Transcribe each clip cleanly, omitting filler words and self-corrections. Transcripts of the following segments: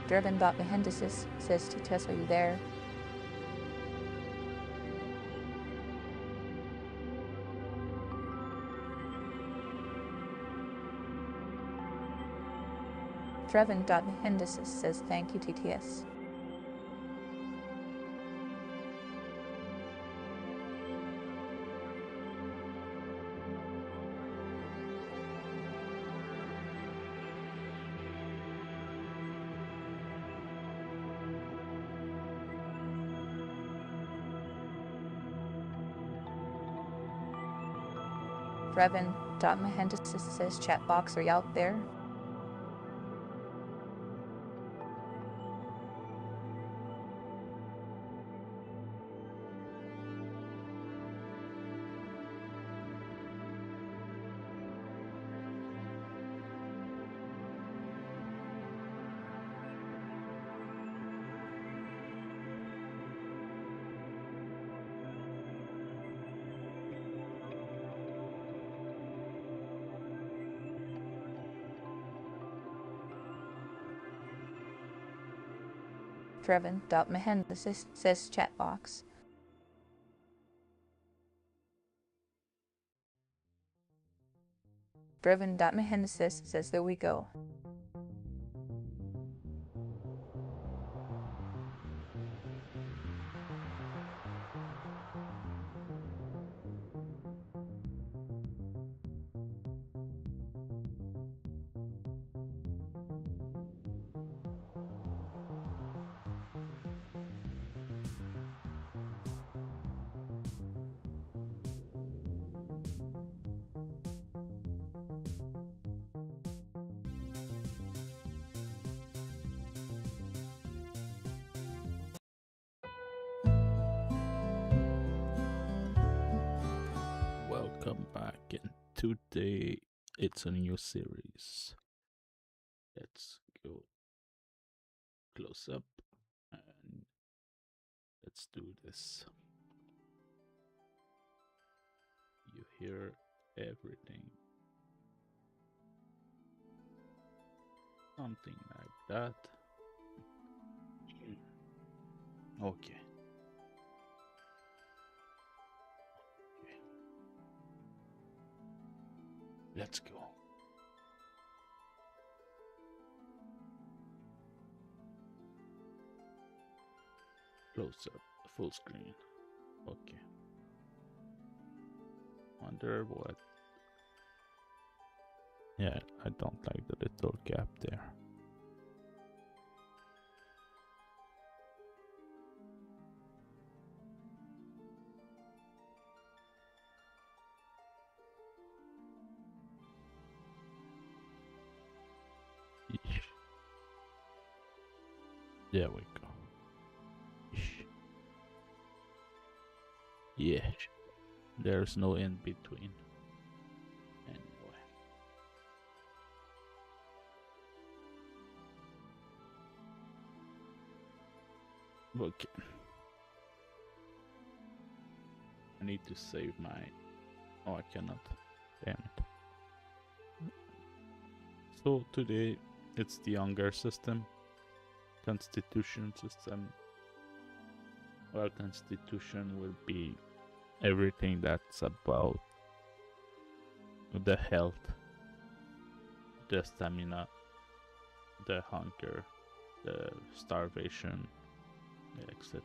Driven.Mehendisis says to Tess, are you there? Driven.Mehendisis says thank you, TTS. Driven.Mehendisis says chat box, are you out there? Driven.Mehendisis says chat box. Driven.Mehendisis says there we go. Welcome back, and today it's a new series. Let's go close up and let's do this. You hear everything. Something like that. Okay. Let's go. Close up, full screen. Okay. Wonder what. Yeah, I don't like the little gap there. There we go. Yeah, there's no in between. Anyway. Okay. I need to save my... Oh, I cannot. Damn it. So today it's the younger system. Constitution system. Well, Constitution will be everything that's about the health, the stamina, the hunger, the starvation, etc.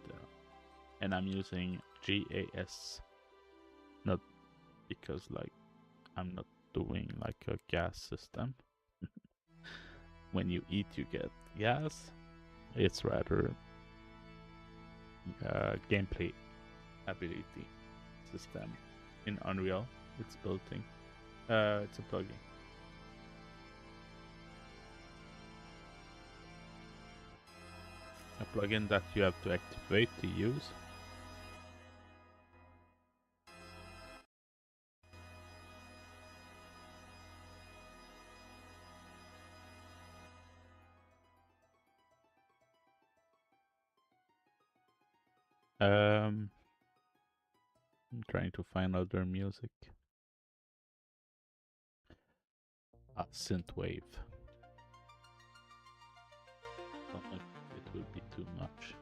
And I'm using GAS, not because like I'm not doing like a gas system. When you eat you get gas. It's rather gameplay ability system in Unreal. It's built-in. It's a plugin. A plugin that you have to activate to use. I'm trying to find other music. Synthwave. don't know if it will be too much.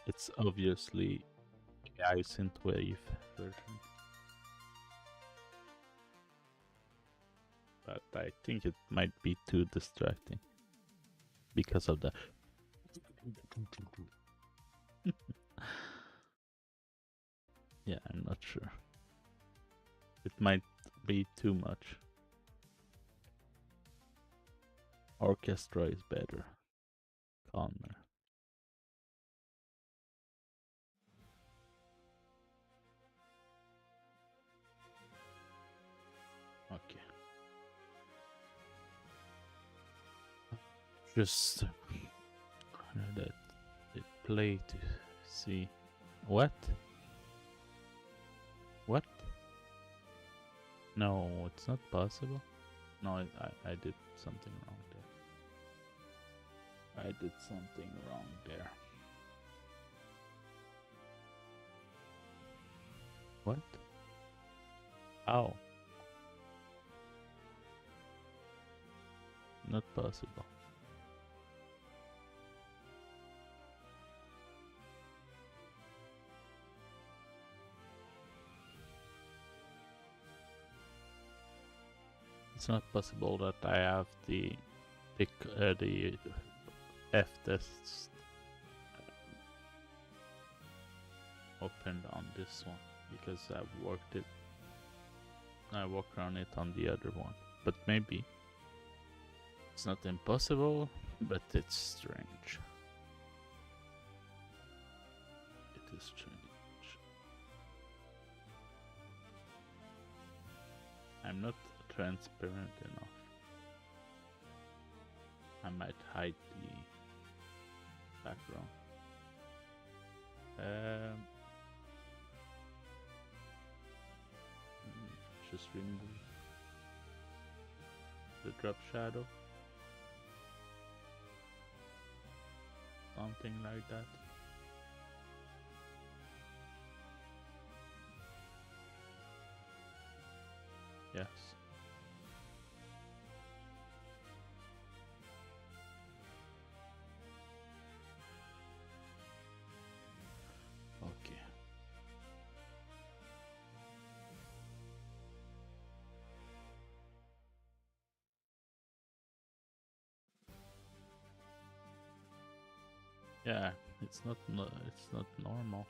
It's obviously AI synthwave version, but I think it might be too distracting because of the. Yeah, I'm not sure. It might be too much. Orchestra is better, calmer. Okay. Just let it play to see. What? What? No, it's not possible. No, I did something wrong there. I did something wrong there. What? How? Not possible. It's not possible that I have the F tests opened on this one because I worked on it on the other one. But maybe it's not impossible, but it's strange. It is strange. I'm not transparent enough. I might hide the background. Just remove the drop shadow. Something like that. Yes. Okay. Yeah, it's not normal.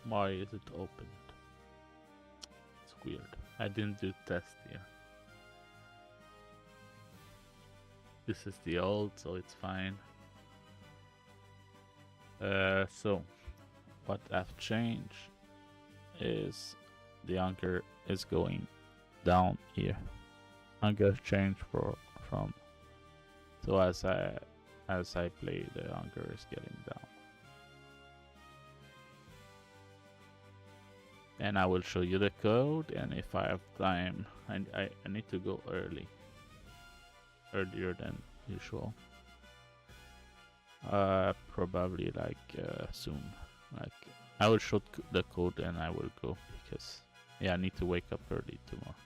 Why is it opened? It's weird. I didn't do test here. This is the old, so it's fine. So what I've changed is the anchor is going down here. Anchor change from so as I play, the anchor is getting down. And I will show you the code, and if I have time, I need to go earlier than usual. Probably soon. Like I will show the code and I will go because yeah, I need to wake up early tomorrow.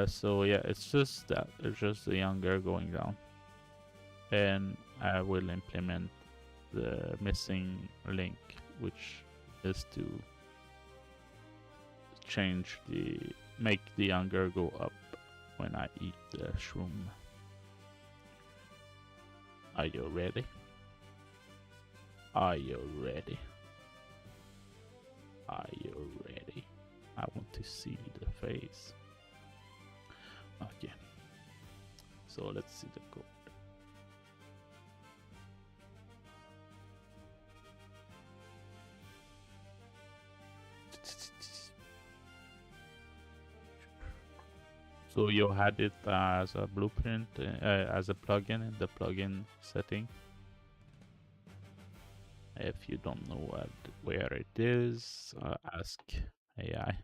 So yeah, it's just that it's just the younger going down, and I will implement the missing link, which is to make the younger go up when I eat the shroom. Are you ready? Are you ready? Are you ready? I want to see the face. Okay. So let's see the code. So you had it as a blueprint, as a plugin in the plugin setting. If you don't know where it is, ask AI.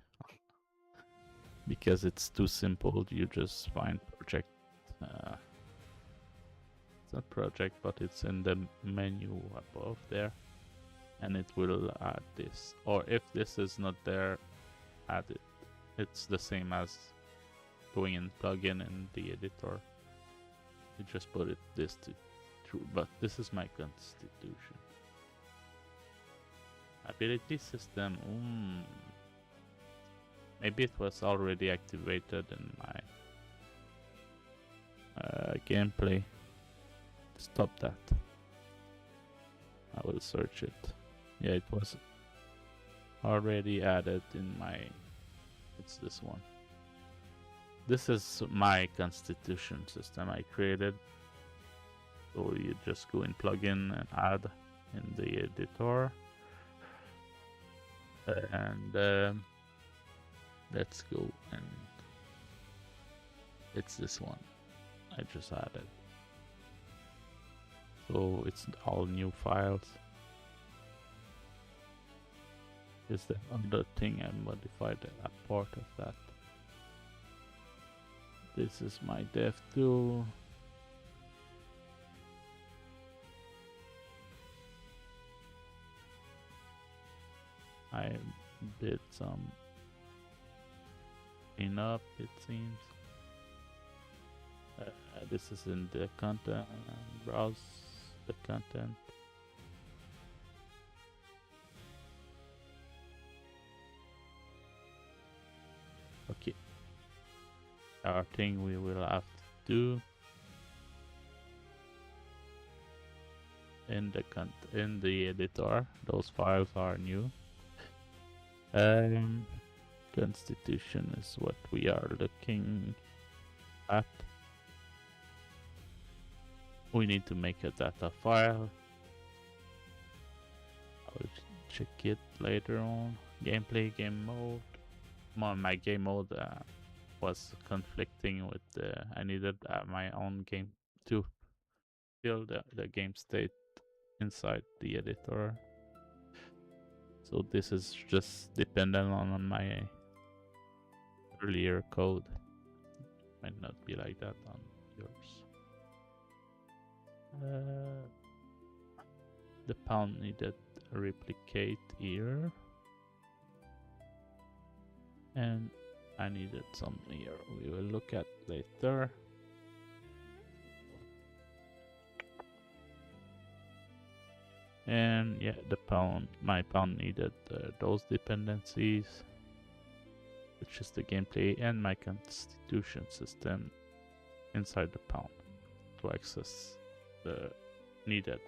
Because it's too simple, you just find project. It's not project, but it's in the menu above there, and it will add this. Or if this is not there, add it. It's the same as going in plugin in the editor You just put it this to true, but this is my constitution. Ability system. Maybe it was already activated in my gameplay. Stop that. I will search it. Yeah, it was already added in my. It's this one. This is my constitution system I created. So you just go in plugin and add in the editor. And let's go, and it's this one I just added. So it's all new files. Is the other thing I modified a part of that. This is my dev tool. I did some cleanup, it seems. This is in the content, browse the content. Okay. Our thing we will have to do in the editor. Those files are new. Constitution is what we are looking at. We need to make a data file. I'll check it later on. Gameplay, game mode. My game mode was conflicting with I needed my own game to fill the game state inside the editor. So this is just dependent on my earlier code. Might not be like that on yours. The pound needed a replicate here. And I needed some here. We will look at later. And yeah, my pound needed those dependencies, which is the gameplay and my constitution system inside the pound to access the needed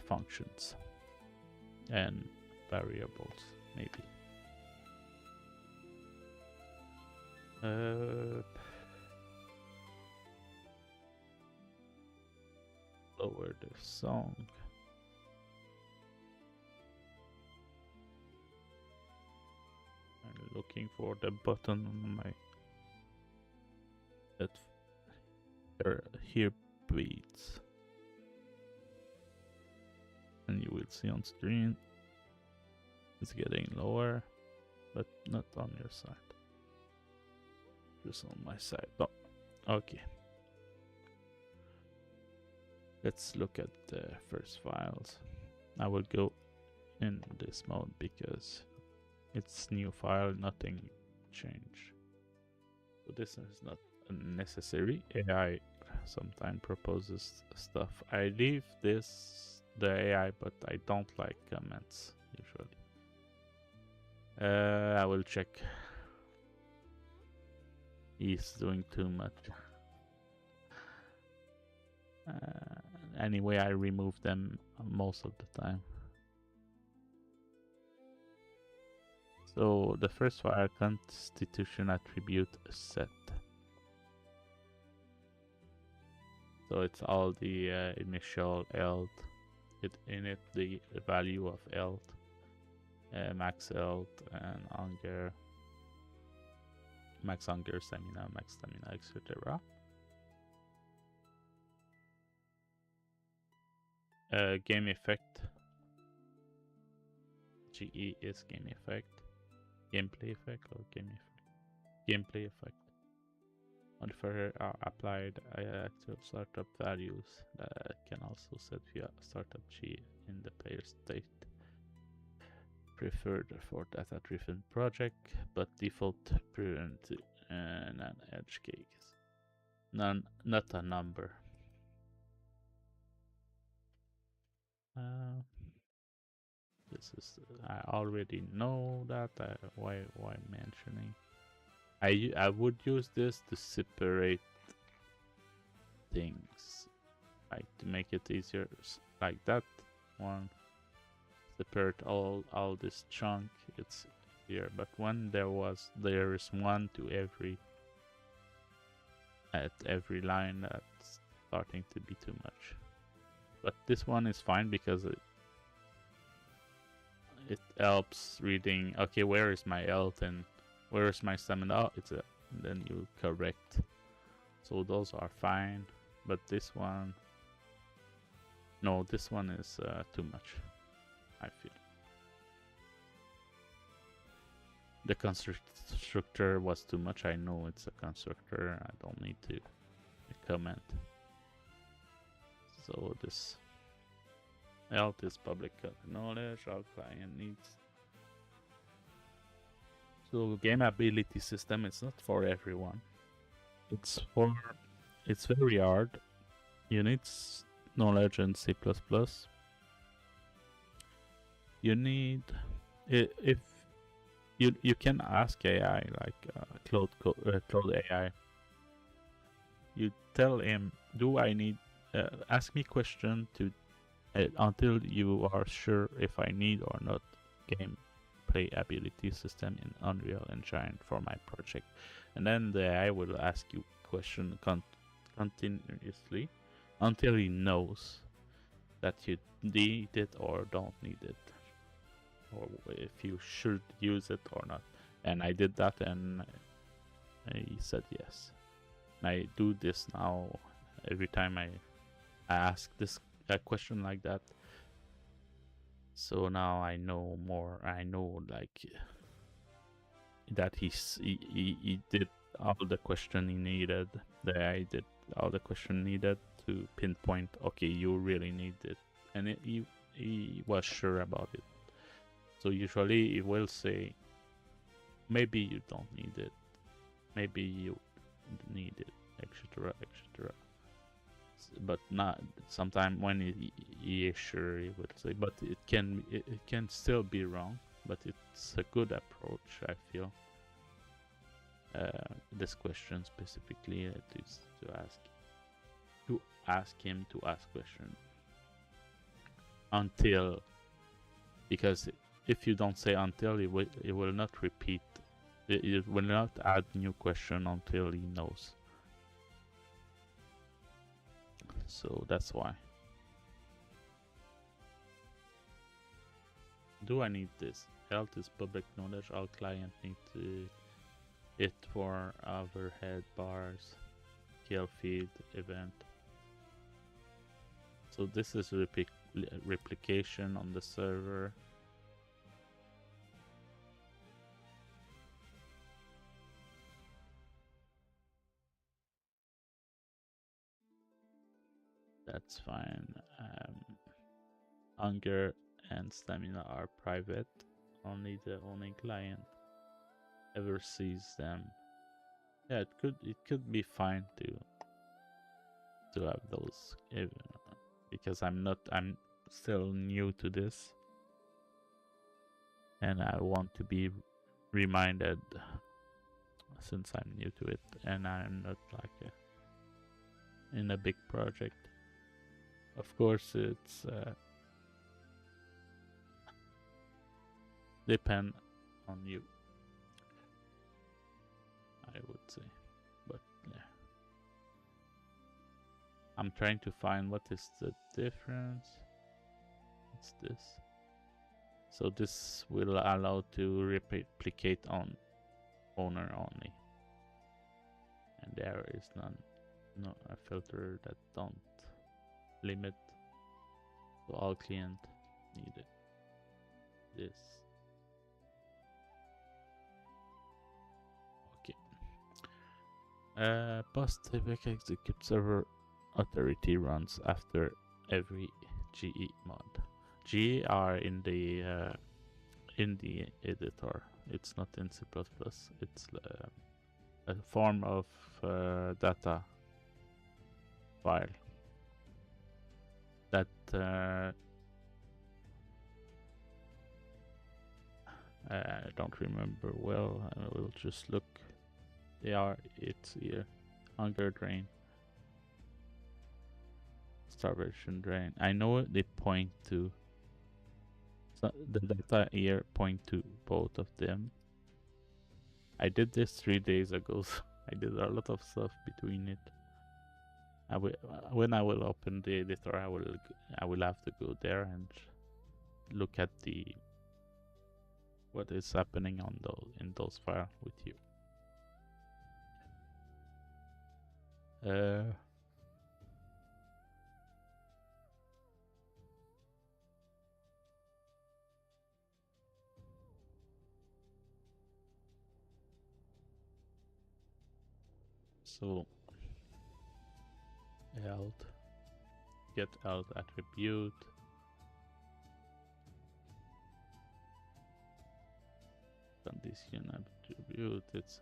functions and variables, maybe. Lower the song. I'm looking for the button on my that here beats, and you will see on screen it's getting lower, but not on your side. Just on my side. Oh, okay. Let's look at the first files. I will go in this mode because it's new file, nothing changed. So this is not necessary. AI sometimes proposes stuff. I leave the AI, but I don't like comments usually. I will check. He's doing too much. Anyway, I remove them most of the time. So the first file, constitution attribute set. So it's all the initial health. In it the value of health, max health and hunger, max hunger, stamina, etc. Game effect. GE is game effect. Gameplay effect or game effect? Gameplay effect. Modifier are applied actual startup values that can also set via startup G in the player state. Preferred for data-driven project, but default prudent and an edge case. not a number. This is I already know that. Why mentioning? I would use this to separate things, like to make it easier, like that one. Separate all this chunk. It's here, but when there is one to every at every line, that's starting to be too much. But this one is fine because it helps reading. Okay, where is my health and where is my stamina? Oh, it's a. And then you correct. So those are fine, but this one, no, this one is too much, I feel. The constructor was too much. I know it's a constructor. I don't need to comment. So this health is public knowledge. Our client needs. So game ability system is not for everyone. It's very hard. You need knowledge in C++. You need if you can ask AI like Claude AI. You tell him, "Do I need ask me question to until you are sure if I need or not gameplay ability system in Unreal Engine for my project," and then the AI will ask you question continuously until he knows that you need it or don't need it, or if you should use it or not. And I did that, and he said yes. And I do this now every time I ask a question like that. So now I know more. I know like that he did all the question he needed. The AI did all the question needed to pinpoint. Okay, you really need it, and he was sure about it. So usually it will say, maybe you don't need it, maybe you need it, etc., etc. But not sometimes when he is sure, he would say. But it can still be wrong. But it's a good approach, I feel. This question specifically, it is to ask him to ask question until, because if you don't say until, it will not repeat. It will not add new question until he knows. So that's why. Do I need this? Health is public knowledge. All clients need it for overhead bars, kill feed, event. So this is replication on the server. That's fine. Hunger and stamina are private. Only the owning client ever sees them. Yeah, it could be fine to have those, because I'm still new to this, and I want to be reminded since I'm new to it, and I'm not like in a big project. Of course, it's depend on you, I would say. But yeah, I'm trying to find what is the difference. It's this. So this will allow to replicate on owner only, and there is no a filter that don't limit. So all client needed this. Okay. Post-epic execute server authority runs after every GE mod. GE are in the editor. It's not in C++. It's a form of data file that I don't remember well. I will just look. It's here. Hunger drain. Starvation drain. I know they point to. So the data here point to both of them. I did this 3 days ago, so I did a lot of stuff between it. When I will open the editor, I will have to go there and look at what is happening on those files with you. So health, get health attribute. Condition attribute. It's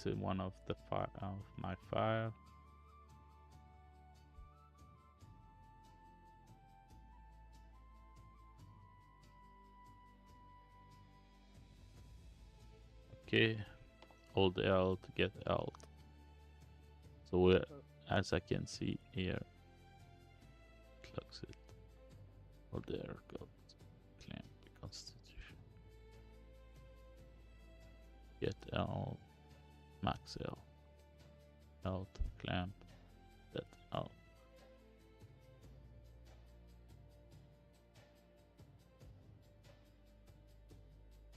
in one of the my file. Okay, hold L to get health. So as I can see here, close it. Oh, there goes clamp constitution. Get L, max L, health, clamp, that L.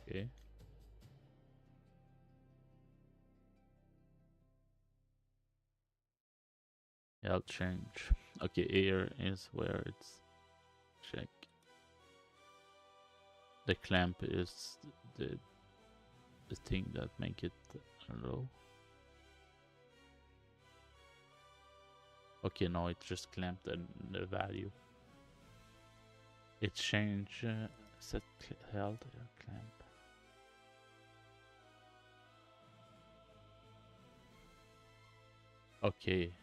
Okay. I'll change. Okay, here is where it's check. The clamp is the thing that make it low. Okay, no, it just clamped the value. It change set held clamp. Okay.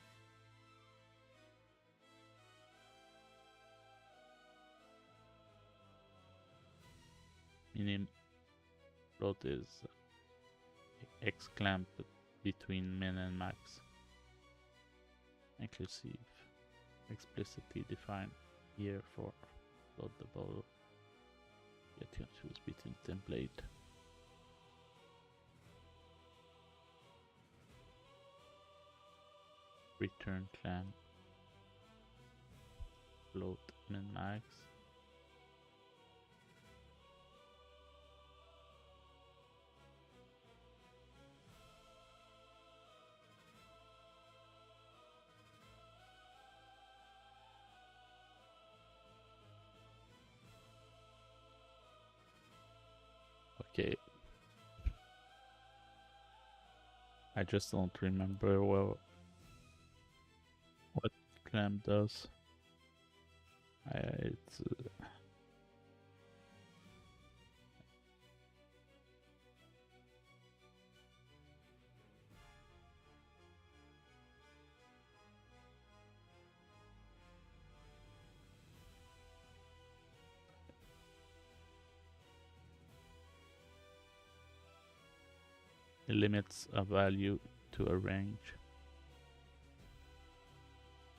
Minim float is X clamp between min and max. Inclusive. Explicitly defined here for floatable. Get your choose between template. Return clamp. Float min max. Okay. I just don't remember well what clamp does. It's it limits a value to a range.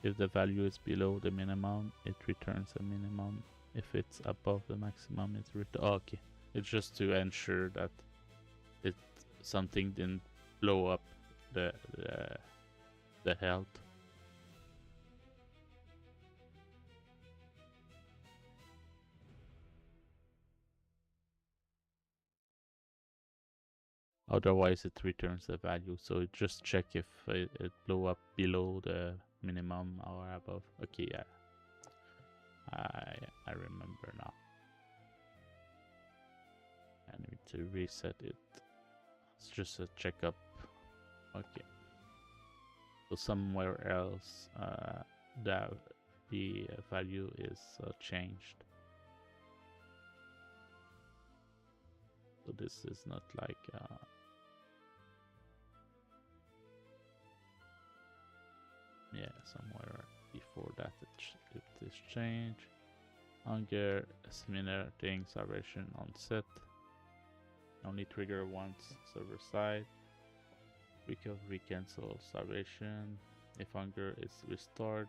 If the value is below the minimum, it returns a minimum. If it's above the maximum, it returns. Oh, okay, it's just to ensure that something didn't blow up the health. Otherwise, it returns the value. So it just check if it blew up below the minimum or above. Okay, yeah, I remember now. I need to reset it. It's just a checkup. Okay. So somewhere else, the value is changed. So this is not like Yeah, somewhere before that it is changed. Hunger, similar thing, starvation on set. Only trigger once server side. Recovery cancel starvation if hunger is restored.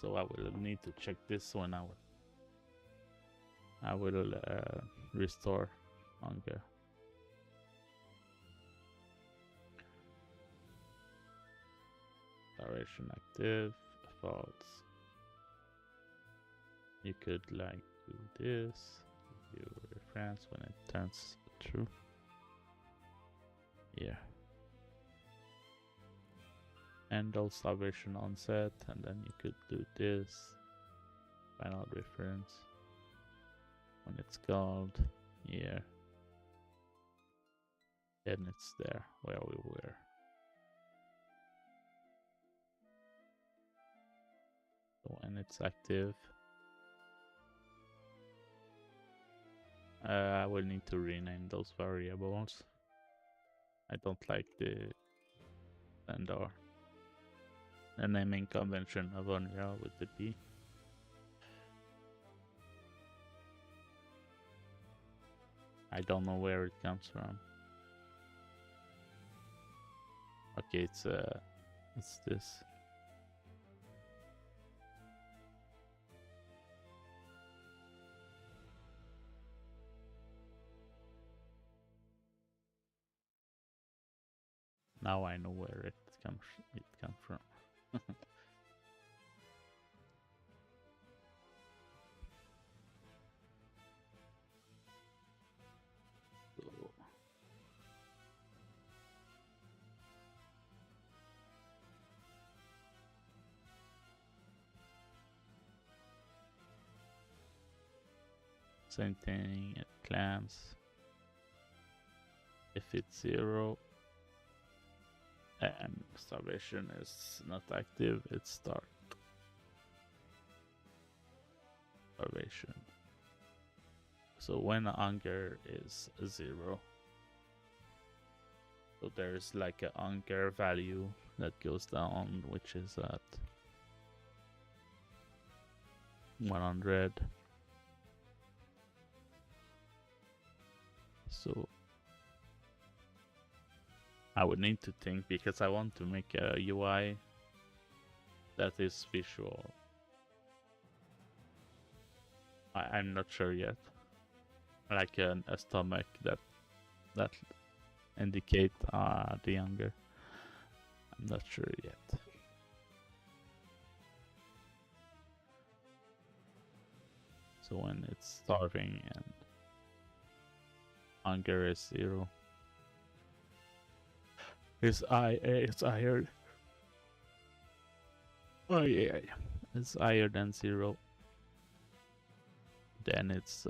So I will need to check this when I will restore hunger. Starvation active, false. You could like do this, view reference when it turns true. Yeah. Handle starvation onset, and then you could do this. Final reference when it's called. Yeah. Then it's there where we were. So when it's active, I will need to rename those variables. I don't like the standard the naming convention of Unreal with the P. I don't know where it comes from. Okay, it's this. Now I know where it comes from. So, same thing, it clams. If it's 0 and starvation is not active, it's start starvation. So when hunger is 0, so there's like a hunger value that goes down, which is at 100. So I would need to think, because I want to make a UI that is visual. I'm not sure yet. Like a stomach that indicate the hunger. I'm not sure yet. So when it's starving and hunger is 0, it's higher. Oh yeah, it's higher than 0. Then it's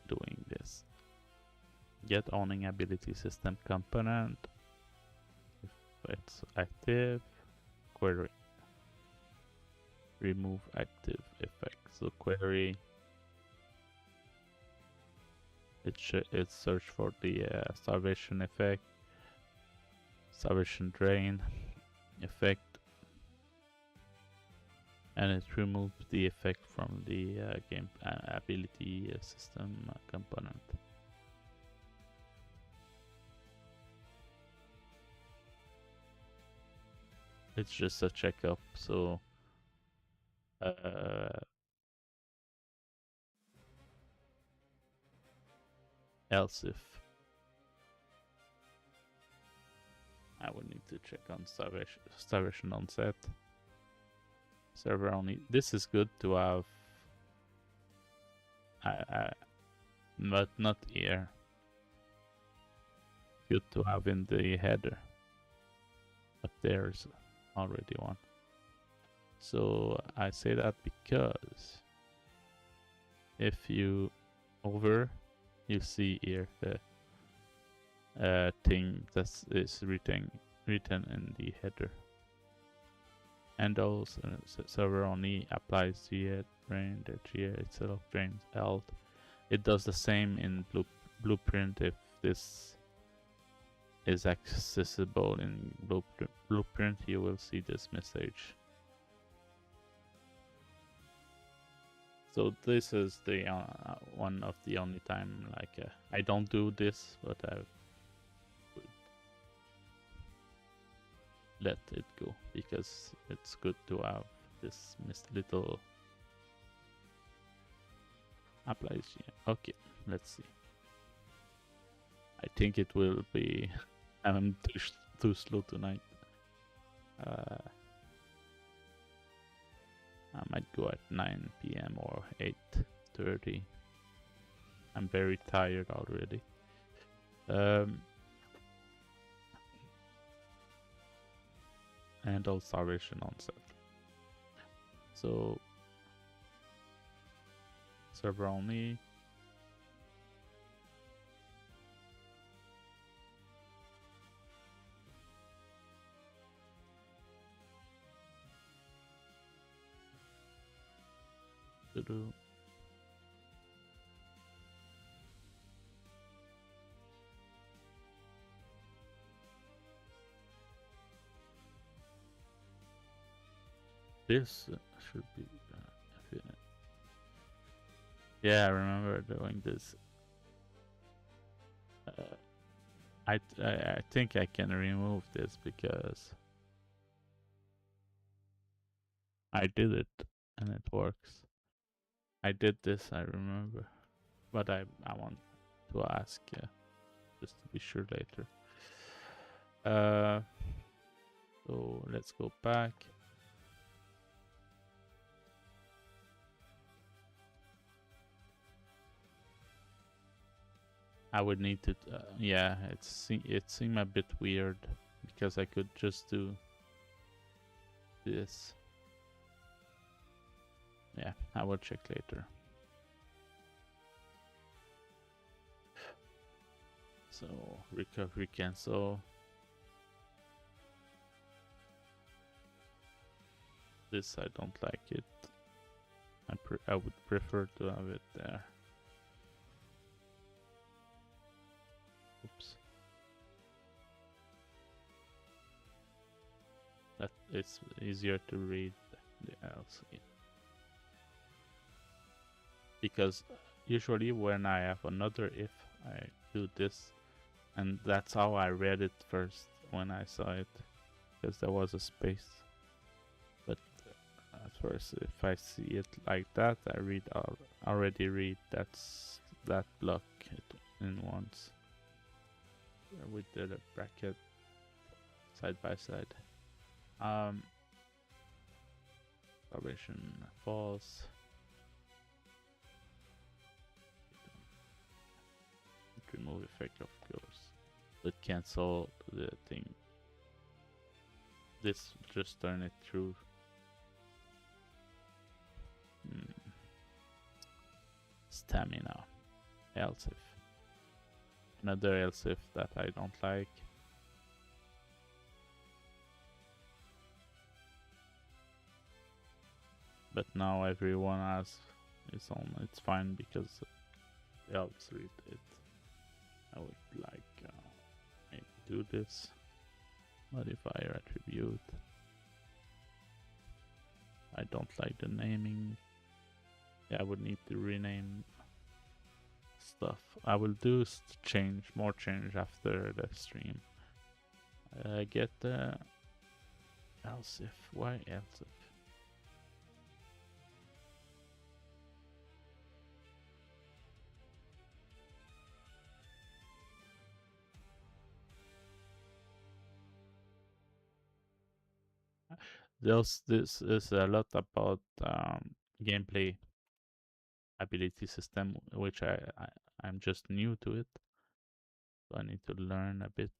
doing this. Get owning ability system component. If it's active, query. Remove active effect. So query. It search for the starvation effect, starvation drain effect, and it removes the effect from the game ability system component. It's just a checkup, so else if I would need to check on starvation onset. Server only. This is good to have, but not here. Good to have in the header, but there's already one. So I say that because if you you see here the thing that is written in the header. And also server only applies GA drain, the GA itself drains alt. It does the same in Blueprint is accessible in Blueprint, you will see this message. So this is the one of the only time I don't do this, but I would let it go because it's good to have this little applies here. Okay, let's see. I think it will be. I'm too slow tonight. I might go at 9 p.m. or 8:30. I'm very tired already. Handle starvation onset. So server only. Do this should be yeah, I remember doing this. I think I can remove this because I did it and it works. I did this, I remember, but I want to ask just to be sure later. So let's go back. I would need to, yeah, it seemed a bit weird because I could just do this. Yeah, I will check later. So recovery cancel. This I don't like it. I would prefer to have it there. Oops. That it's easier to read the else. Because usually when I have another if, I do this, and that's how I read it first when I saw it, because there was a space. But at first, if I see it like that, I already read that block in once with the bracket side by side. Operation false. Remove effect, of course, but cancel the thing. This just turn it through. Stamina. Else if. Another else if that I don't like. But now everyone has its own. It's fine because it helps read it. I would like maybe do this. Modifier attribute. I don't like the naming. Yeah, I would need to rename stuff. I will do more change after the stream. Get the else if. Why else if? This is a lot about gameplay ability system, which I'm just new to it, so I need to learn a bit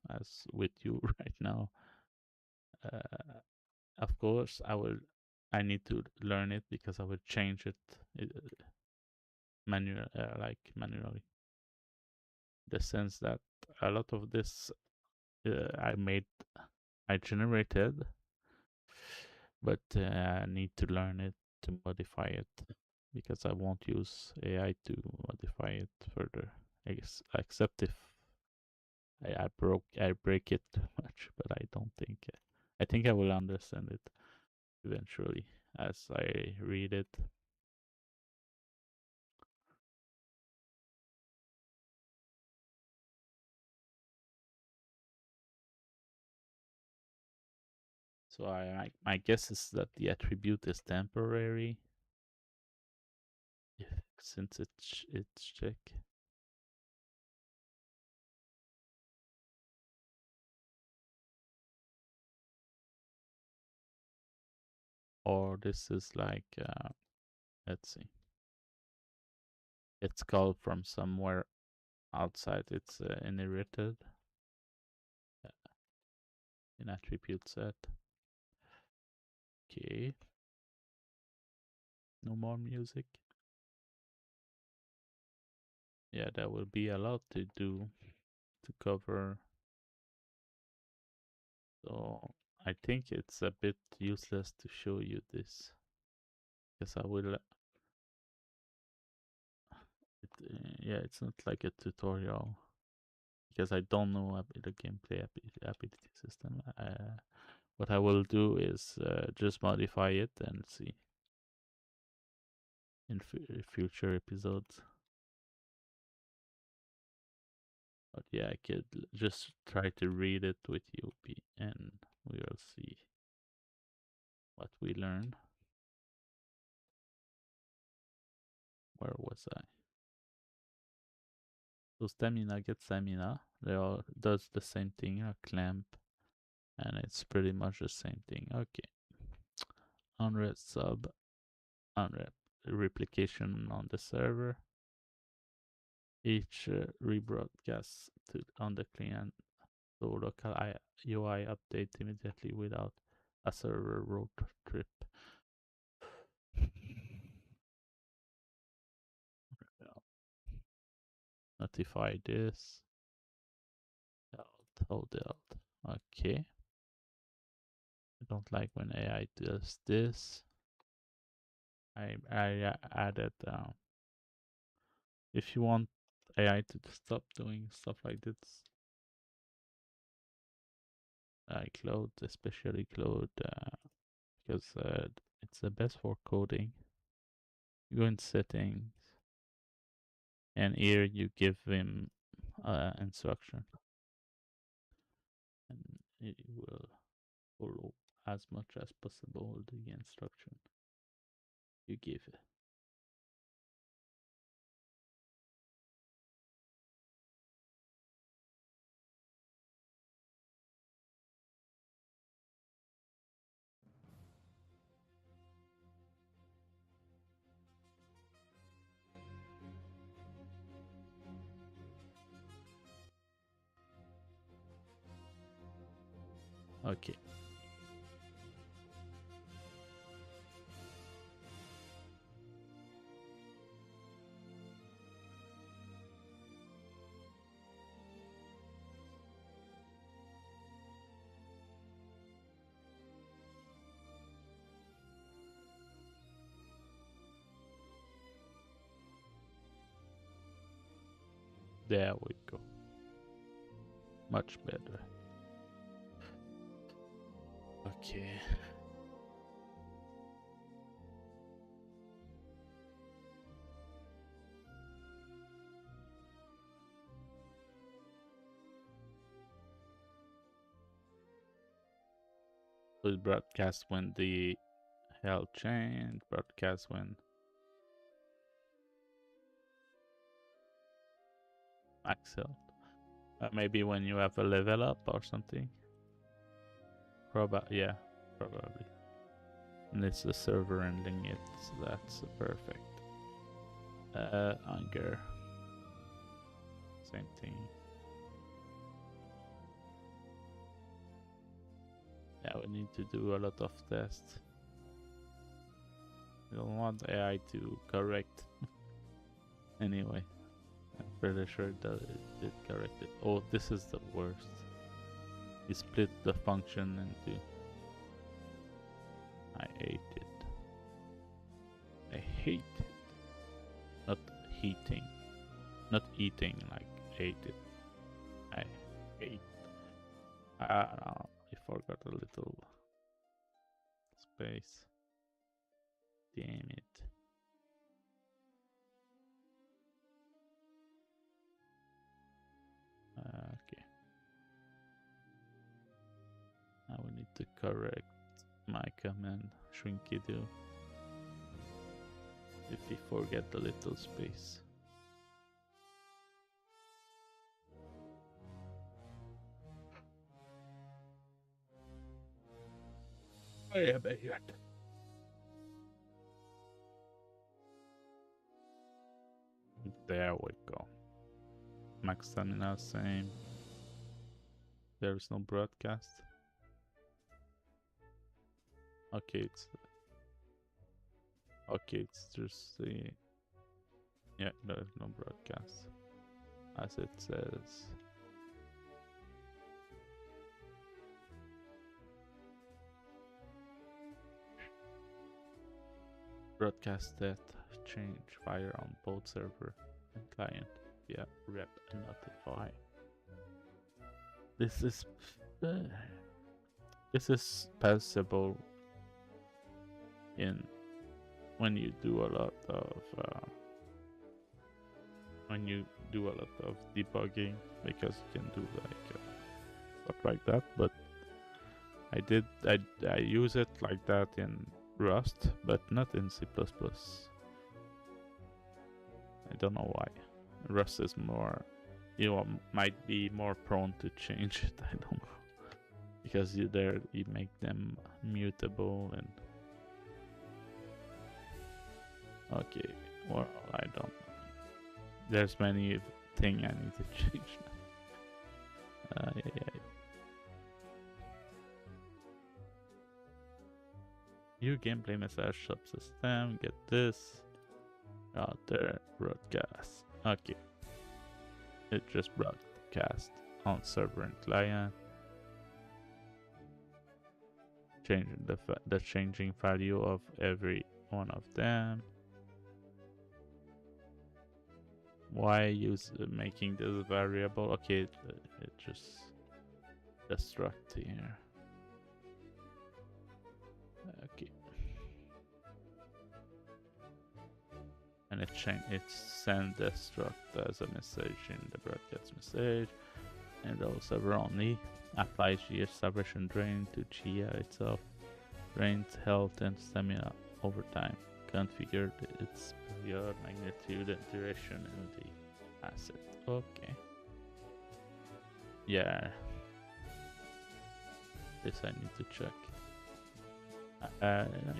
as with you right now. Of course, I need to learn it because I will change it manually. The sense that a lot of this I generated, but I need to learn it to modify it because I won't use AI to modify it further. Except if I break it too much, but I don't think. I think I will understand it eventually as I read it. So my guess is that the attribute is temporary, if, since it's check. Or this is like let's see, it's called from somewhere outside. It's inherited in attribute set. Okay, no more music. Yeah, that will be a lot to do to cover. So I think it's a bit useless to show you this because I will. Yeah, it's not like a tutorial because I don't know the gameplay ability system. What I will do is just modify it and see in future episodes. But yeah, I could just try to read it with you, and we will see what we learn. Where was I? So stamina gets stamina. They all does the same thing. A clamp, and it's pretty much the same thing. Okay. Unread sub, unread replication on the server. Each rebroadcast on the client, so local UI update immediately without a server road trip. Notify this. Hold out. Okay. I don't like when AI does this. I added. If you want AI to stop doing stuff like this, Claude, especially Claude, because it's the best for coding. You go in settings, and here you give him instruction, and it will follow as much as possible the instruction you give it. Okay. There we go. Much better. Okay. So it broadcasts when the health change, broadcast when max health. Maybe when you have a level up or something. Yeah, probably. And it's the server handling it, so that's perfect. Hunger. Same thing. Yeah, we need to do a lot of tests. We don't want AI to correct. Anyway, I'm pretty sure that it did correct it. Oh, this is the worst. He split the function into. I hate it. I hate it. Not heating. Not eating, like hate it. I Wait. I forgot a little space. Damn it. Okay. Now we need to correct my command shrinkido if we forget the little space. I am a yet. There we go. Max stamina same. There is no broadcast. Okay, it's just the yeah, there is no broadcast as it says. Broadcast that change fire on both server and client via rep and notify. This is possible in when you do a lot of debugging, because you can do like stuff like that. But I use it like that in Rust, but not in C++. I don't know why. Rust is more, might be more prone to change it. I don't know, because you make them mutable and okay. Well, I don't know. There's many things I need to change now. New gameplay message subsystem. Get this. Router broadcast. Okay. It just broadcast on server and client. Changing the changing value of every one of them. Why use making this variable? Okay, it just destruct here. Okay. And it send destruct as a message in the broadcast message, and also only applies GH suppression drain to Chia itself, drains health and stamina over time. Configured its period, magnitude, and duration in the asset. Okay. Yeah. This I need to check.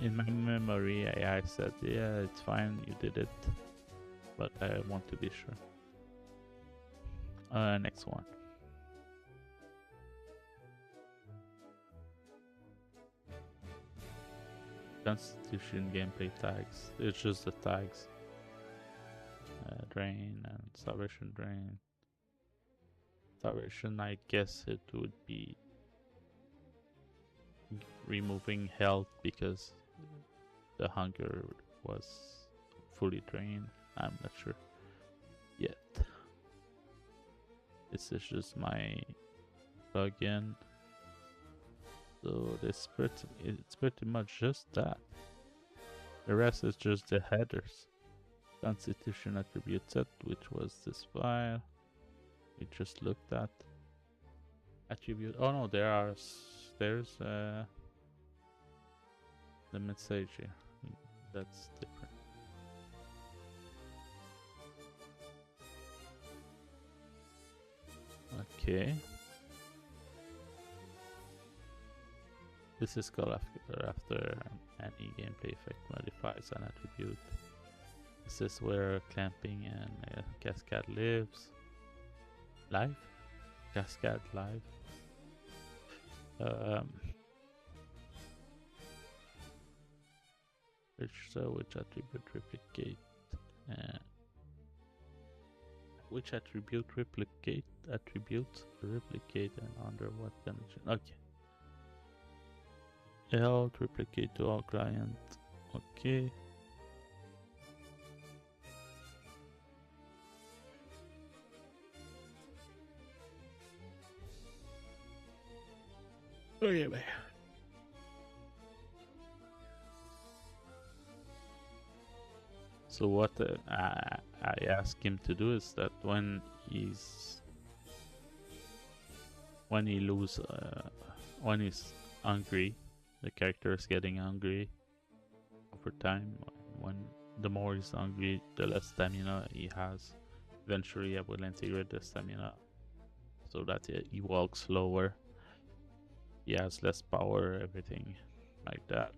In my memory, I said, yeah, it's fine, you did it. But I want to be sure. Next one. Constitution gameplay tags. It's just the tags. Drain and starvation drain. Starvation, I guess it would be removing health because the hunger was fully drained. I'm not sure yet. This is just my plugin. So it's pretty much just that. The rest is just the headers. Constitution attribute set, which was this file we just looked at. Attribute. Oh no, there's the message here. That's different. Okay. This is called after any gameplay effect modifies an attribute. This is where clamping and cascade lives. Live? Cascade live. Which attribute replicate? Which attribute replicate? Attributes replicate and under what condition? Okay. Health replicate to all client. Okay. Okay, man. So what I ask him to do is that when he lose when he's hungry, the character is getting hungry over time. When the more he's hungry, the less stamina he has. Eventually, I will integrate the stamina so that he walks slower. He has less power, everything like that.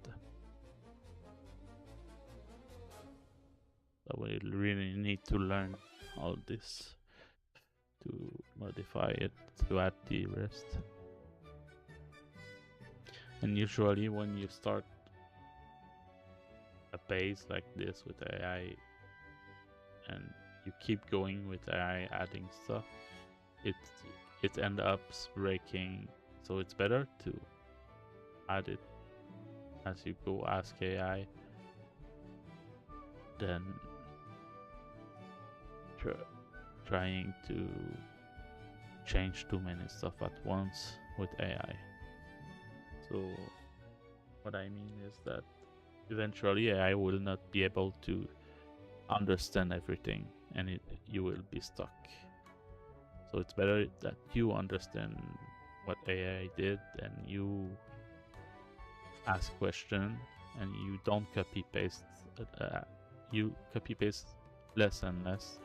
So we really need to learn all this to modify it to add the rest. And usually when you start a base like this with AI and you keep going with AI adding stuff, it ends up breaking. So it's better to add it as you go, ask AI, than trying to change too many stuff at once with AI. So what I mean is that eventually AI will not be able to understand everything, and you will be stuck. So it's better that you understand what AI did and you ask question and you don't copy paste. You copy paste less and less,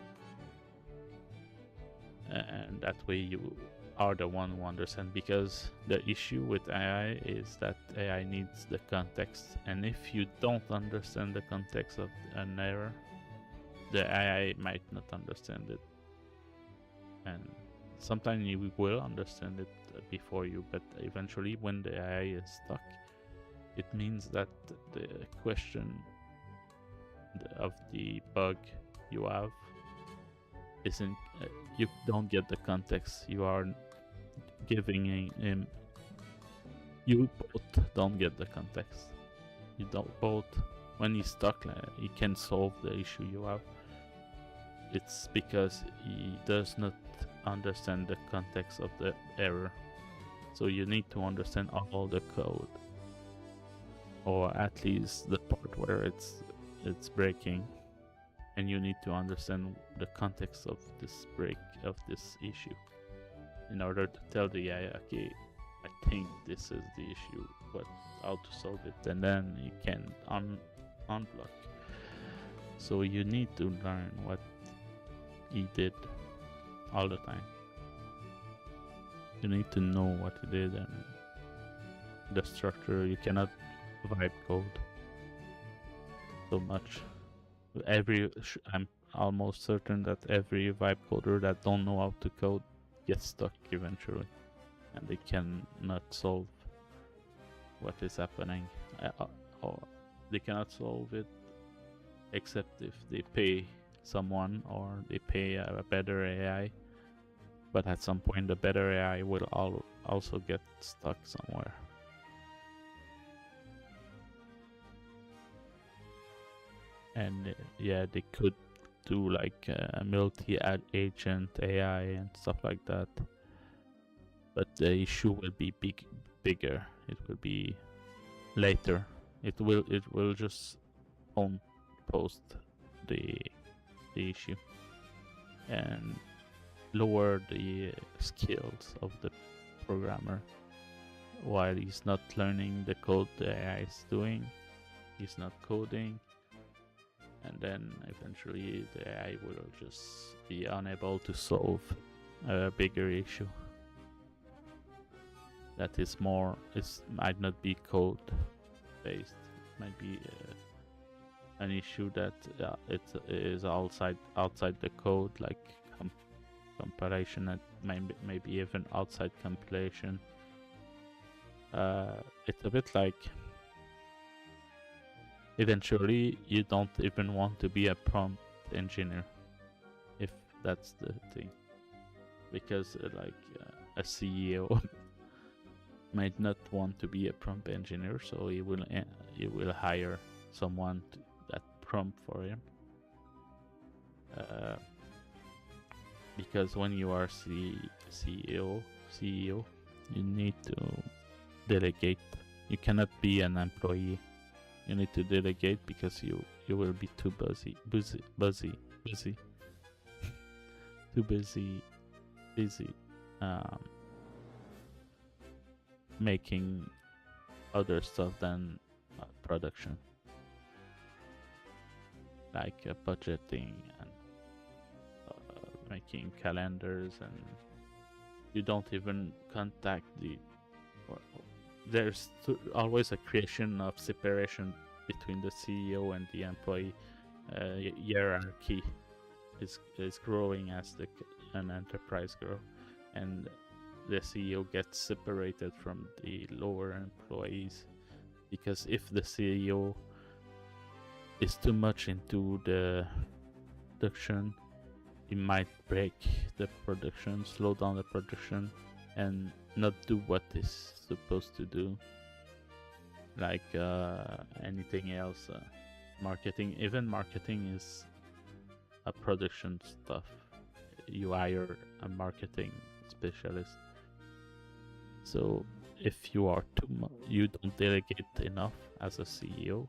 and that way you are the one who understands. Because the issue with AI is that AI needs the context, and if you don't understand the context of an error, the AI might not understand it, and sometimes you will understand it before you, but eventually when the AI is stuck, it means that the question of the bug you have isn't you don't get the context. You are giving him, you both don't get the context. You don't both, when he's stuck, he can solve the issue you have. It's because he does not understand the context of the error. So you need to understand all the code, or at least the part where it's breaking, and you need to understand the context of this break, of this issue, in order to tell the AI, okay, I think this is the issue, but how to solve it, and then you can unblock. So you need to learn what he did all the time. You need to know what he did and the structure. You cannot vibe code so much. I'm almost certain that every vibe coder that don't know how to code gets stuck eventually, and they cannot solve what is happening, or they cannot solve it except if they pay someone or they pay a better AI. But at some point, the better AI will also get stuck somewhere. And yeah, they could do like a multi-ad agent AI and stuff like that. But the issue will be bigger. It will be later. It will just post the issue and lower the skills of the programmer while he's not learning the code the AI is doing. He's not coding, and then eventually the AI will just be unable to solve a bigger issue. That is more, it might not be code based, it might be an issue that it is outside the code, like compilation, and maybe even outside compilation. It's a bit like, eventually you don't even want to be a prompt engineer, if that's the thing, because a CEO might not want to be a prompt engineer, so he will hire someone that prompt for him. Because when you are CEO, you need to delegate. You cannot be an employee. You need to delegate because you will be too busy, too busy making other stuff than production, like budgeting and making calendars, and you don't even contact the. There's always a creation of separation between the CEO and the employee. Hierarchy is growing as an enterprise grows, and the CEO gets separated from the lower employees, because if the CEO is too much into the production, he might break the production, slow down the production, and not do what is supposed to do, like anything else. Marketing, even marketing is a production stuff. You hire a marketing specialist. So if you are you don't delegate enough as a CEO,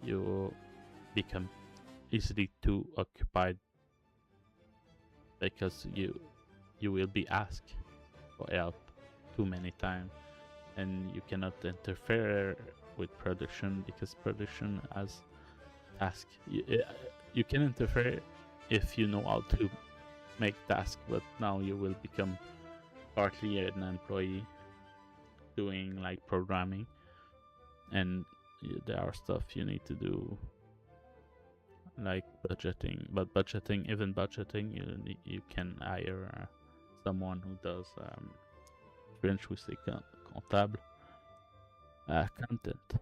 you become easily too occupied, because you will be asked for help too many times, and you cannot interfere with production because production has task. You can interfere if you know how to make tasks, but now you will become partly an employee doing like programming, and there are stuff you need to do like budgeting. But even budgeting, you can hire someone who does French we say comptable, accountant.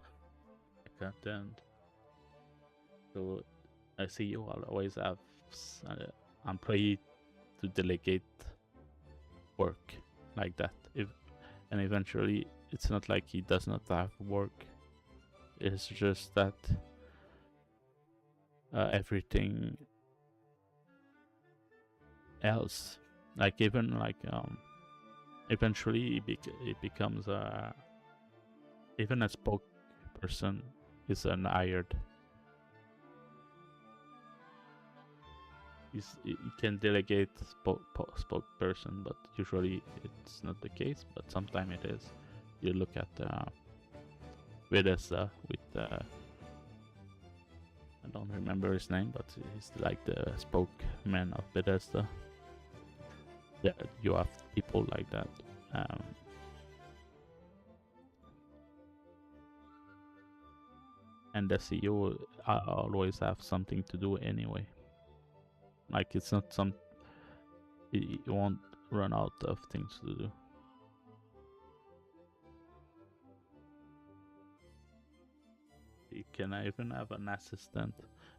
So a CEO will always have an employee to delegate work like that. And eventually, it's not like he does not have work. It's just that everything else, like even like eventually it becomes even a spokesperson is an hired. You can delegate spokesperson, but usually it's not the case. But sometimes it is. You look at Vedasa with I don't remember his name, but he's like the spokesman of Bethesda. Yeah, you have people like that. And the CEO always have something to do anyway. Like it's not you won't run out of things to do. You can even have an assistant,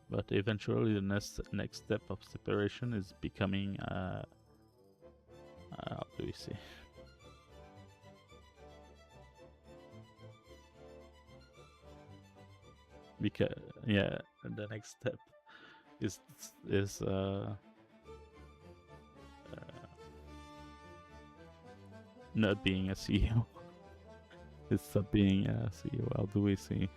but eventually the next step of separation is becoming how do we say? Because yeah, the next step is not being a CEO. It's being a CEO. How do we see?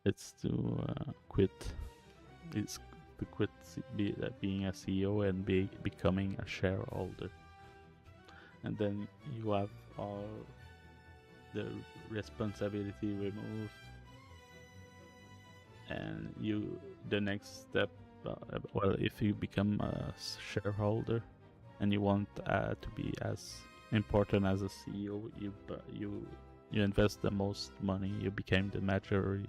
It's to quit. It's to quit being a CEO and becoming a shareholder. And then you have all the responsibility removed, and the next step. Well, if you become a shareholder and you want to be as important as a CEO, you invest the most money. You became the major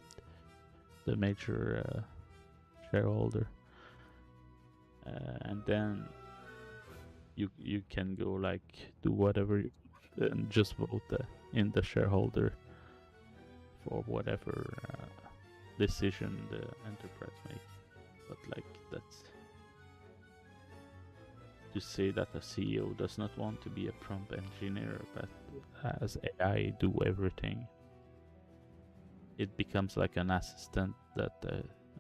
shareholder, and then you can go like do whatever and just vote in the shareholder for whatever decision the enterprise makes. But like that's to say that a CEO does not want to be a prompt engineer, but has AI do everything. it becomes like an assistant that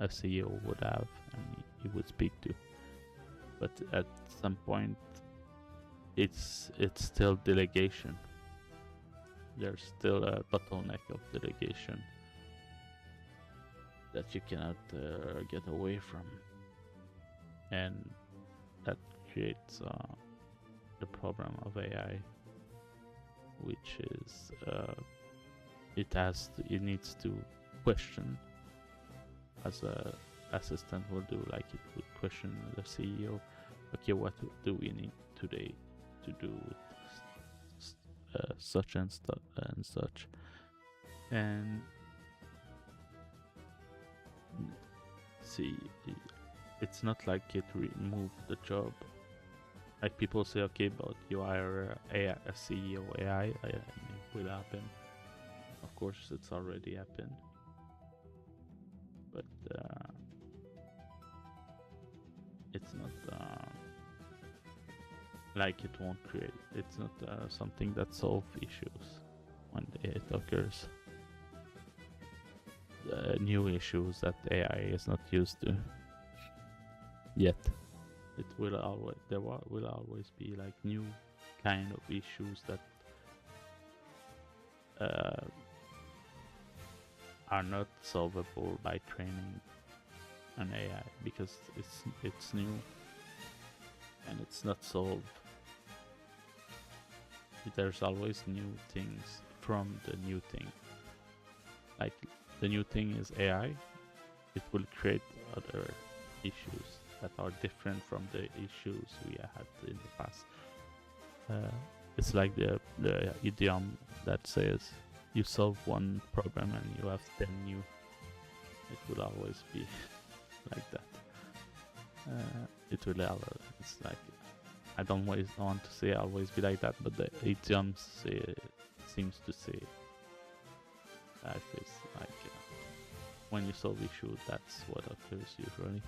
a CEO would have and he would speak to. But at some point, it's still delegation. There's still a bottleneck of delegation that you cannot get away from, and that creates the problem of AI, which is it needs to question, as a assistant will do, like it would question the CEO. Okay, what do we need today to do with such and such, and see, it's not like it removed the job. Like people say, okay, but you hire a CEO AI, and it will happen. Of course, it's already happened, but it's not like it won't create. It's not something that solves issues when it occurs. New issues that AI is not used to yet. It will always will always be like new kind of issues that are not solvable by training an AI, because it's new and it's not solved. There's always new things from the new thing. Like the new thing is AI, it will create other issues that are different from the issues we had in the past. It's like the idiom that says you solve one problem and you have 10 new. It will always be like that. It will always, it's like, I don't always want to say always be like that, but the idiom seems to say life is like when you solve issues, that's what occurs usually.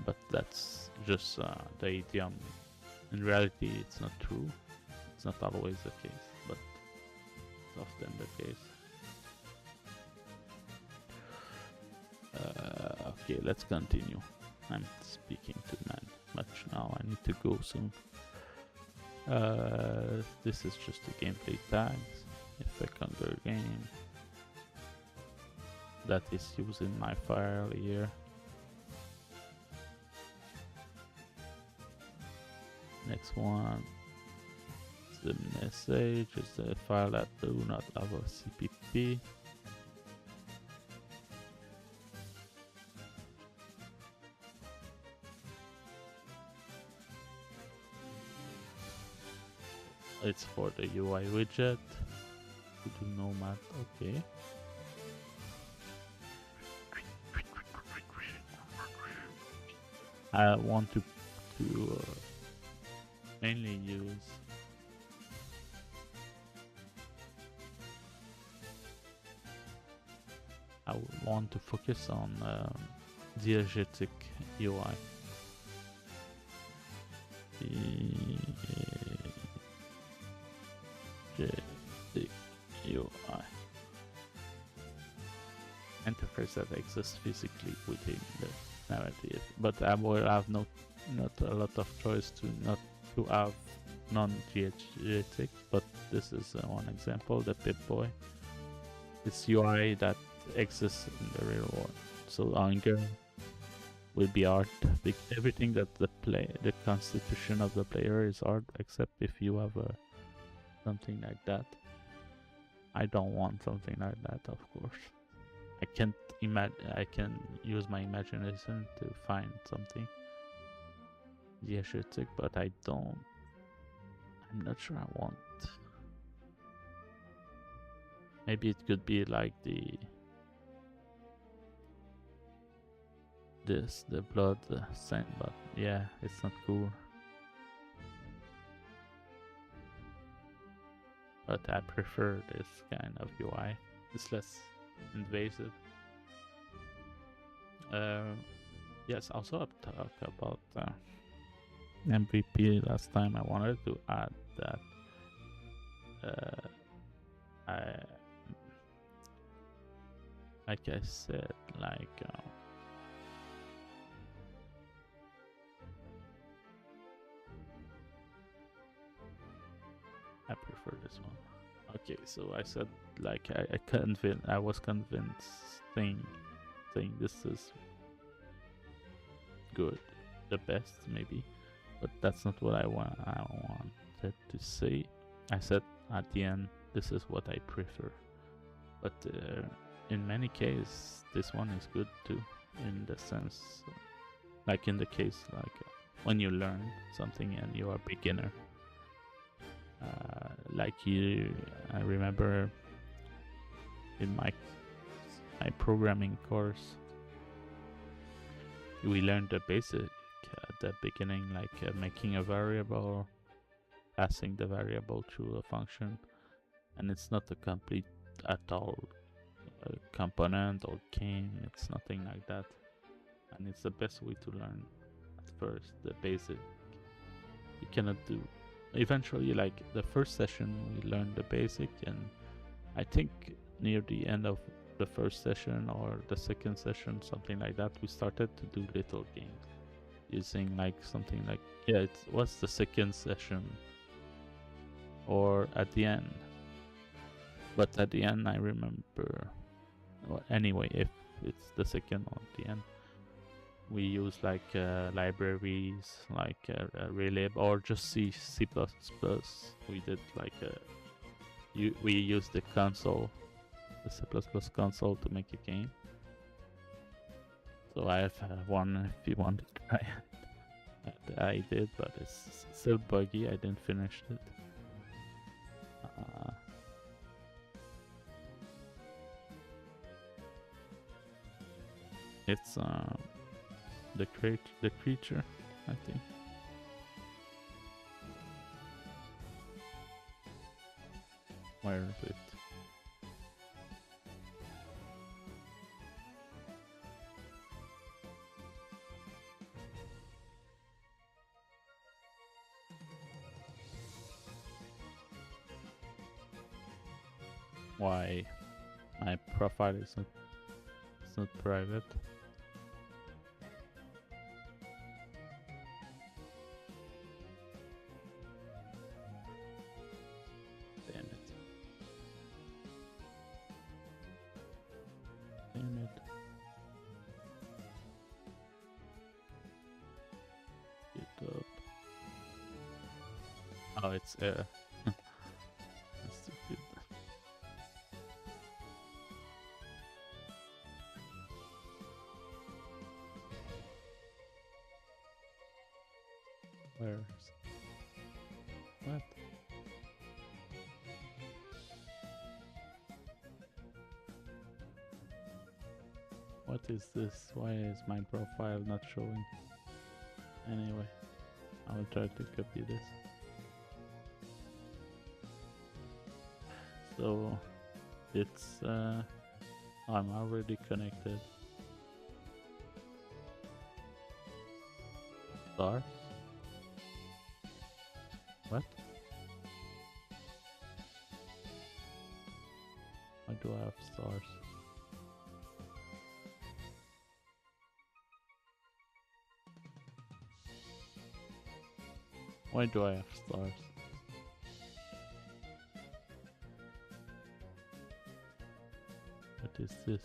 But that's just the idiom. In reality, it's not true. It's not always the case, but it's often the case. Okay, let's continue. I'm speaking too much now. I need to go soon. This is just a gameplay tags. If I conquer game, that is using my file here. Next one is the message, is the file that do not have a CPP. It's for the UI widget. To do Nomad, okay. I want to mainly use I want to focus on diegetic UI. Diegetic UI interface that exists physically within the narrative, but I will have not a lot of choice to not to have non-diegetic, but this is one example, the Pip-Boy. It's UI that exists in the real world. So anger will be art. Everything that the constitution of the player is art, except if you have something like that. I don't want something like that, of course. I can't imagine. I can use my imagination to find something diegetic, but I don't. I'm not sure I want. Maybe it could be like the blood scent, but yeah, it's not cool. But I prefer this kind of UI. It's less invasive. Yes, also I've talked about MVP last time. I wanted to add that like I said, like I prefer this one. Okay, so I said like I was convinced saying this is good, the best maybe, but that's not what I wanted to say. I said at the end, this is what I prefer, but in many cases, this one is good too, in the sense, like in the case, like when you learn something and you are a beginner. I remember in my programming course, we learned the basic at the beginning, like making a variable, passing the variable through a function, and it's not a complete at all component or game. It's nothing like that, and it's the best way to learn at first the basic. You cannot do. Eventually, like the first session, we learned the basic, and I think near the end of the first session or the second session, something like that, we started to do little games using like something like, yeah, it was the second session or at the end. But at the end, I remember, well, anyway, if it's the second or the end, we use like libraries like Relib or just C++. We did like we used the console, the C++ console to make a game. So I have one if you want to try it. I did, but it's still buggy. I didn't finish it. It's the creature, I think. Where is it? Why my profile is not private? Damn it. Damn it. GitHub. Oh, it's that's stupid. Where's what? What is this? Why is my profile not showing? Anyway, I will try to copy this. So it's I'm already connected. Stars? What? Why do I have stars? Why do I have stars? What is this?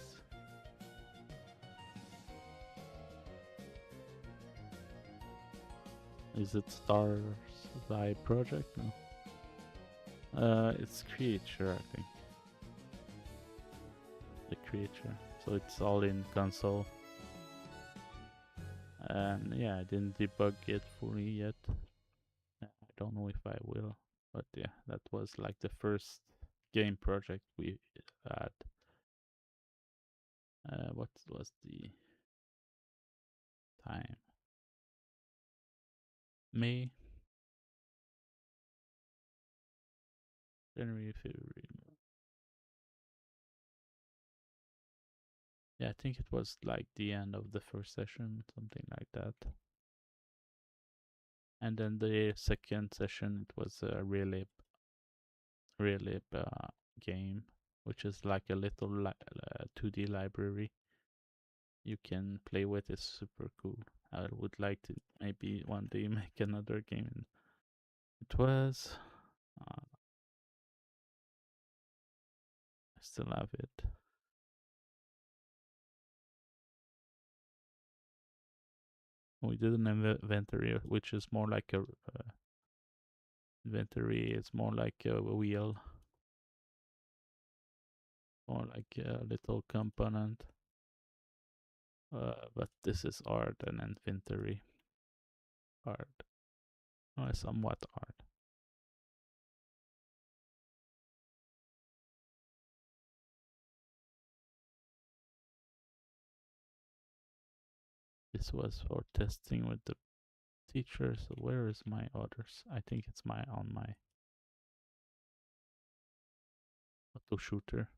Is it Stars by project? No. It's Creature, I think. The Creature. So it's all in console. And yeah, I didn't debug it fully yet. I don't know if I will. But yeah, that was like the first game project we had. What was the time? May, January, February. Yeah, I think it was like the end of the first session, something like that. And then the second session, it was a Relib game. which is like a little 2D library you can play with. Is super cool. I would like to maybe one day make another game. It was. I still have it. We did an inventory, which is more like a inventory. It's more like a wheel, more like a little component. But this is art and inventory. Art, somewhat art. This was for testing with the teacher. So where is my others? I think it's on my auto shooter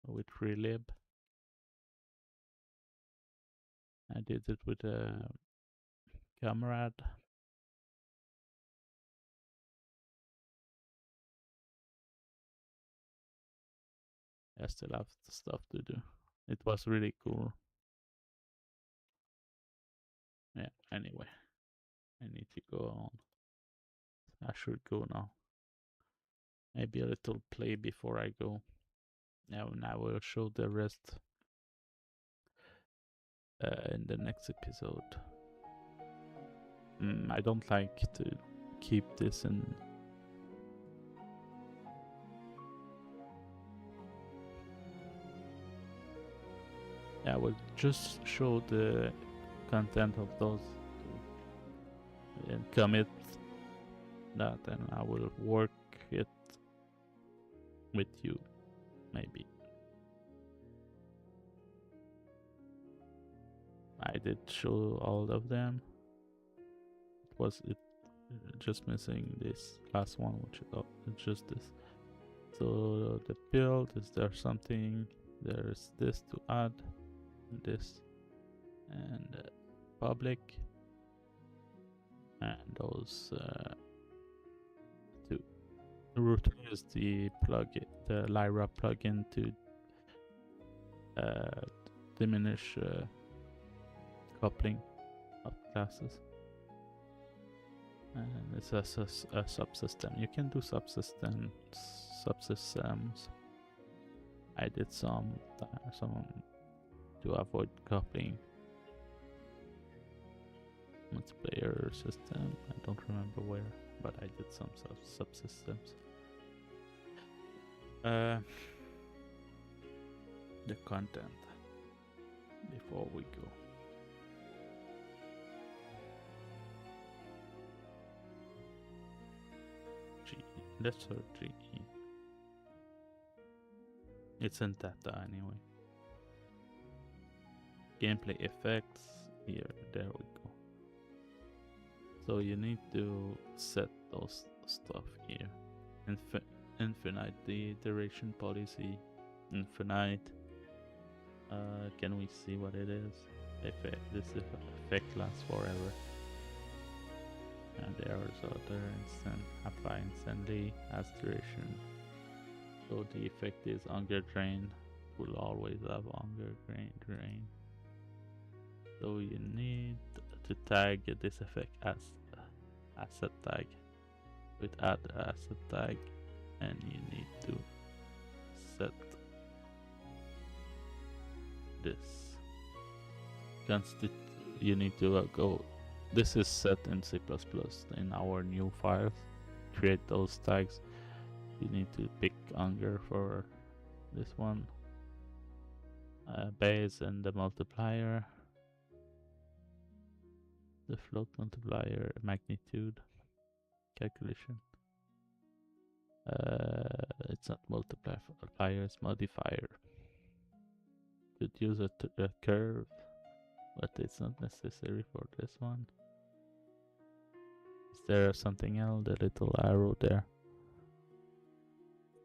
with Relib. I did it with a comrade. I still have stuff to do. It was really cool. Yeah, anyway, I need to go on. I should go now. Maybe a little play before I go. Now we'll show the rest in the next episode. I don't like to keep this in. Yeah, we'll just show the content of those and commit that, and I will work it with you, maybe. I did show all of them. It was just missing this last one, which is just this. So the build, is there something? There's this to add, this, and public, and those two. The router is the plugin, the Lyra plugin to diminish coupling of classes. And it's a subsystem. You can do subsystems. I did some to avoid coupling. Multiplayer system. I don't remember where, but I did some subsystems. The content before we go. Let's search GE. It's in data anyway. Gameplay effects here. There we go. So you need to set those stuff here. Infinite, the duration policy. Infinite. Can we see what it is? This effect lasts forever. And there is other instant, apply instantly as duration. So the effect is hunger drain. Will always have hunger drain. So you need to tag this effect as asset tag with add asset tag, and you need to set this. You need to go. This is set in C++ in our new files. Create those tags. You need to pick hunger for this one, base and the multiplier, the float multiplier, magnitude calculation. It's not multiplier, it's modifier. Could use a curve, but it's not necessary for this one. Is there something else? The little arrow there.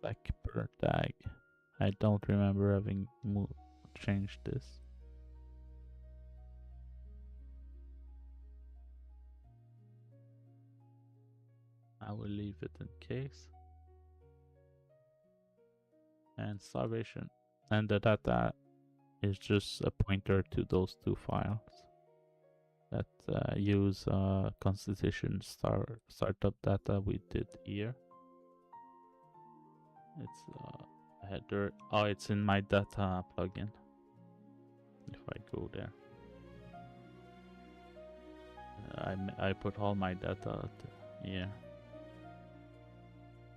Back per tag. I don't remember having changed this. I will leave it in case. and starvation. And the data is just a pointer to those two files that use constitution startup data we did here. It's a header. Oh, it's in my data plugin. If I go there, I put all my data here.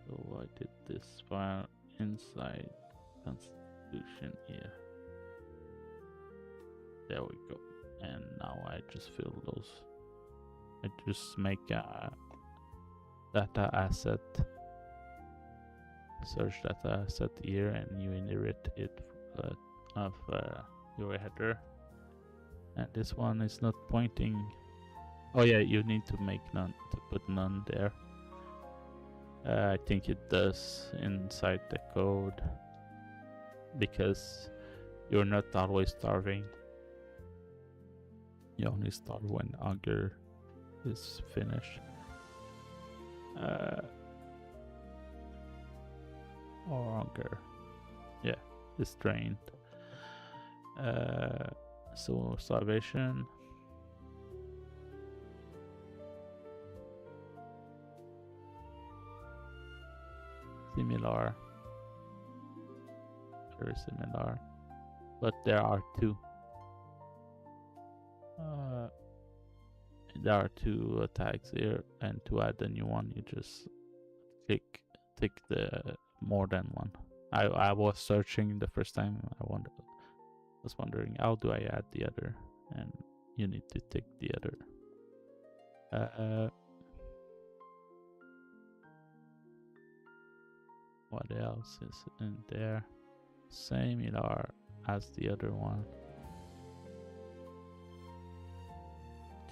So I did this file inside constitution here. There we go. And now I just fill those. I just make a data asset, search data asset here, and you inherit it of your header. And this one is not pointing. Oh yeah, you need to make none, to put none there. I think it does inside the code because you're not always starving. You only starve when hunger is finished. Or hunger, yeah, is drained. So starvation. Similar, very similar, but there are two. There are two tags here, and to add a new one, you just tick the more than one. I was searching the first time. Was wondering how do I add the other, and you need to tick the other. What else is in there? Similar as the other one.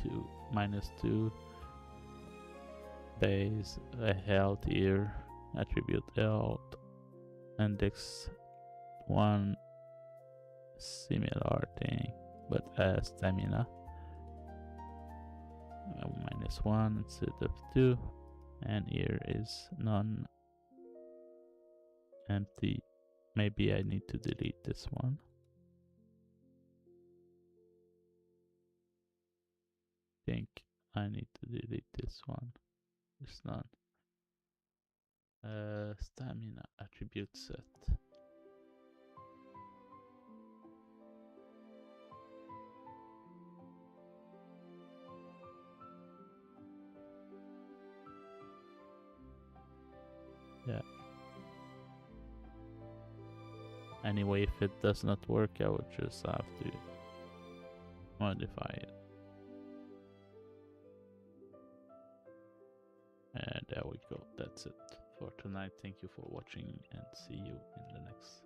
2 -2 base health here, attribute health, index 1, similar thing but stamina, -1 instead of 2, and here is none, empty. Maybe I need to delete this one. Think I need to delete this one. It's none. Stamina attribute set. Yeah. Anyway, if it does not work, I would just have to modify it. And there we go. That's it for tonight. Thank you for watching, and see you in the next